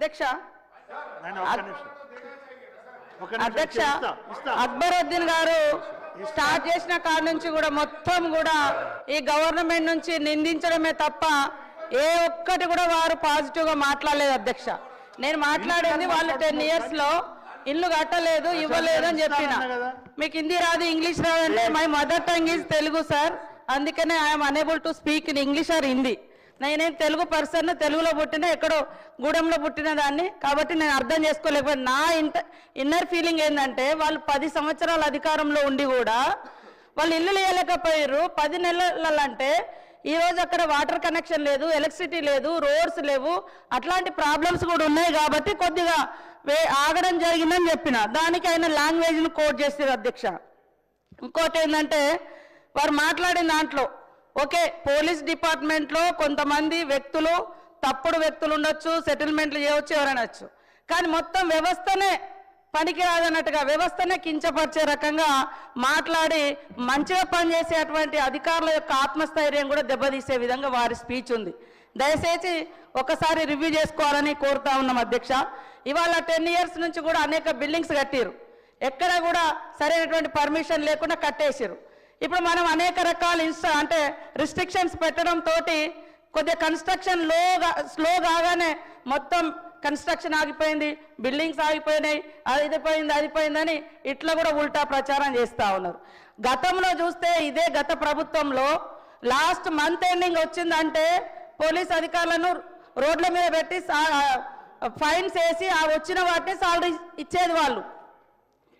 అధ్యక్ష అధ్యక్ష అక్బరుద్దీన్ గారు స్టార్ట్ చేసిన కాడ నుంచి కూడా మొత్తం కూడా ఈ గవర్నమెంట్ నుంచి నిందించడమే తప్ప ఏ ఒక్కటి కూడా వారు పాజిటివ్ గా మాట్లాడలేదు అధ్యక్ష. నేను మాట్లాడేది వాళ్ళు 10 years లో ఇల్లు కట్టలేదు ఇవ్వలేదు అని చెప్పిన. మీకు హిందీ రాదు ఇంగ్లీష్ రాదంటే my mother tongue is Telugu sir, అందుకనే I'm unable to speak in English or Hindi. నేనేం తెలుగు పర్సన్, తెలుగులో పుట్టిన ఎక్కడో గూడెంలో పుట్టిన దాన్ని, కాబట్టి నేను అర్థం చేసుకోలేకపోతే నా ఇన్నర్ ఫీలింగ్ ఏంటంటే వాళ్ళు 10 సంవత్సరాల అధికారంలో ఉండి కూడా వాళ్ళు ఇల్లు లేయలేకపోయారు. 10 నెలలంటే ఈరోజు అక్కడ వాటర్ కనెక్షన్ లేదు, ఎలక్ట్రిసిటీ లేదు, రోడ్స్ లేవు, అట్లాంటి ప్రాబ్లమ్స్ కూడా ఉన్నాయి. కాబట్టి కొద్దిగా ఆగడం జరిగిందని చెప్పిన దానికి ఆయన లాంగ్వేజ్ను కోట్ చేస్తారు అధ్యక్ష. ఇంకోటి ఏంటంటే వారు మాట్లాడిన దాంట్లో ఓకే పోలీస్ డిపార్ట్మెంట్లో కొంతమంది వ్యక్తులు తప్పుడు వ్యక్తులు ఉండొచ్చు, సెటిల్మెంట్లు చేయవచ్చు, ఎవరనొచ్చు, కానీ మొత్తం వ్యవస్థనే పనికి రాదన్నట్టుగా వ్యవస్థనే కించపరిచే రకంగా మాట్లాడి మంచిగా పనిచేసేటువంటి అధికారుల యొక్క ఆత్మస్థైర్యం కూడా దెబ్బతీసే విధంగా వారి స్పీచ్ ఉంది. దయచేసి ఒకసారి రివ్యూ చేసుకోవాలని కోరుతా ఉన్నాం అధ్యక్ష. ఇవాళ 10 years నుంచి కూడా అనేక బిల్డింగ్స్ కట్టిరు, ఎక్కడ కూడా సరైనటువంటి పర్మిషన్ లేకుండా కట్టేసారు. ఇప్పుడు మనం అనేక రకాల అంటే రిస్ట్రిక్షన్స్ పెట్టడం తోటి కొద్దిగా కన్స్ట్రక్షన్ స్లో కాగానే మొత్తం కన్స్ట్రక్షన్ ఆగిపోయింది, బిల్డింగ్స్ ఆగిపోయినాయి, అది పోయిందని ఇట్లా కూడా ఉల్టా ప్రచారం చేస్తూ ఉన్నారు. గతంలో చూస్తే ఇదే గత ప్రభుత్వంలో లాస్ట్ మంత్ ఎండింగ్ వచ్చిందంటే పోలీస్ అధికారులను రోడ్ల మీద పెట్టి ఫైన్స్ వేసి ఆ వచ్చిన వాటిని సాలరీ ఇచ్చేది వాళ్ళు.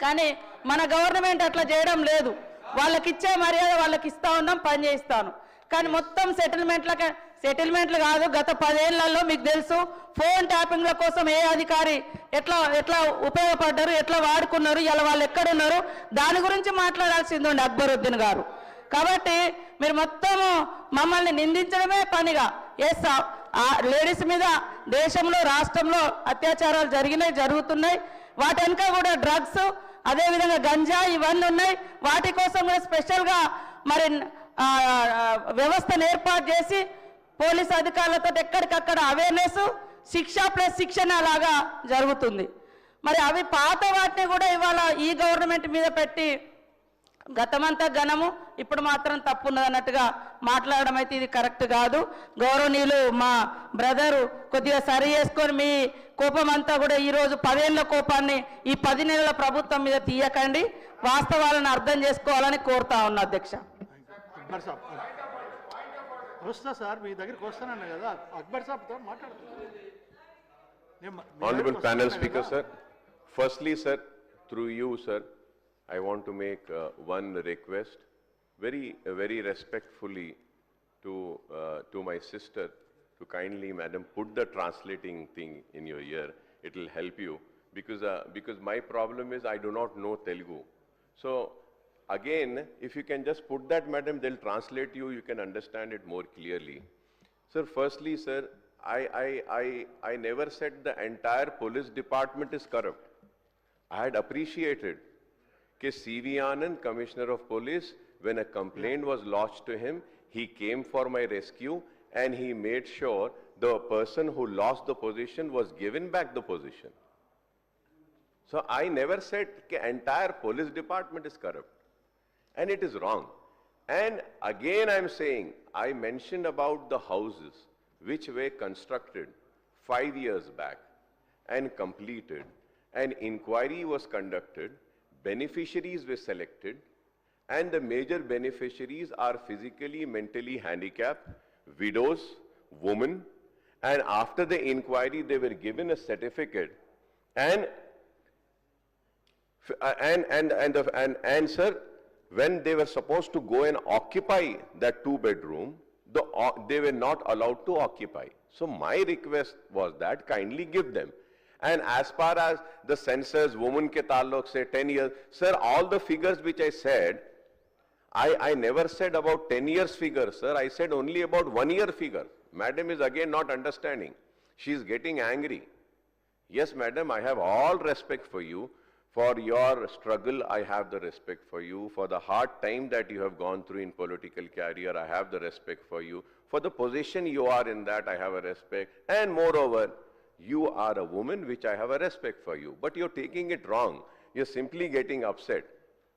కానీ మన గవర్నమెంట్ అట్లా చేయడం లేదు. వాళ్ళకి ఇచ్చే మర్యాద వాళ్ళకి ఇస్తా ఉన్నాం, పని చేయిస్తాను. కానీ మొత్తం సెటిల్మెంట్లు కాదు. గత 10 ఏళ్లలో మీకు తెలుసు ఫోన్ ట్యాపింగ్ల కోసం ఏ అధికారి ఎట్లా ఉపయోగపడ్డారు, ఎట్లా వాడుకున్నారు, ఇలా వాళ్ళు ఎక్కడున్నారు, దాని గురించి మాట్లాడాల్సింది ఉండే అక్బరుద్దీన్ గారు. కాబట్టి మీరు మొత్తము మమ్మల్ని నిందించడమే పనిగా చేస్తా. లేడీస్ మీద దేశంలో రాష్ట్రంలో అత్యాచారాలు జరుగుతున్నాయి. వాటి వెనుక కూడా డ్రగ్స్, అదేవిధంగా గంజా ఇవన్నీ ఉన్నాయి. వాటి కోసం కూడా స్పెషల్గా మరి వ్యవస్థను ఏర్పాటు చేసి పోలీస్ అధికారులతో ఎక్కడికక్కడ అవేర్నెస్, శిక్ష ప్లస్ శిక్షణ లాగా జరుగుతుంది. మరి అవి పాత వాటిని కూడా ఇవాళ ఈ గవర్నమెంట్ మీద పెట్టి గతమంతా ఘనము ఇప్పుడు మాత్రం తప్పున్నది అన్నట్టుగా మాట్లాడడం అయితే ఇది కరెక్ట్ కాదు. గౌరవనీయులు మా బ్రదరు కొద్దిగా సరి చేసుకొని మీ కోపం అంతా కూడా ఈరోజు 10 ఏళ్ల కోపాన్ని ఈ 10 నెలల ప్రభుత్వం మీద తీయకండి, వాస్తవాలను అర్థం చేసుకోవాలని కోరుతా ఉన్నా అధ్యక్ష. వస్తా సార్ మీ దగ్గరికి వస్తానన్నా కదా, అక్బర్ సాబ్తో మాట్లాడుతున్నా. Honorable panel speaker sir, firstly sir, through you sir, I want to make one request very respectfully to my sister to kindly madam put the translating thing in your ear. It will help you because my problem is I do not know Telugu. So again, if you can just put that madam, they'll translate you can understand it more clearly. Sir, firstly sir, I never said the entire police department is corrupt. I had appreciated that C.V. Anand, Commissioner of Police, when a complaint was lodged to him, he came for my rescue and he made sure the person who lost the position was given back the position. So I never said that the entire police department is corrupt, and it is wrong. And again I am saying, I mentioned about the houses which were constructed 5 years back and completed. An inquiry was conducted, beneficiaries were selected, and the major beneficiaries are physically, mentally handicapped, widows, women, and after the inquiry they were given a certificate and sir, when they were supposed to go and occupy that 2-bedroom, they were not allowed to occupy. So my request was that kindly give them. And as far as the census, women ke taluk say 10 years, sir, all the figures which I said, I never said about 10 years figure, sir. I said only about 1 year figure. Madam is again not understanding. She is getting angry. Yes, madam, I have all respect for you. For your struggle, I have the respect for you. For the hard time that you have gone through in political career, I have the respect for you. For the position you are in that, I have a respect. And moreover, You are a woman, which I have a respect for you, but you're taking it wrong. You're simply getting upset.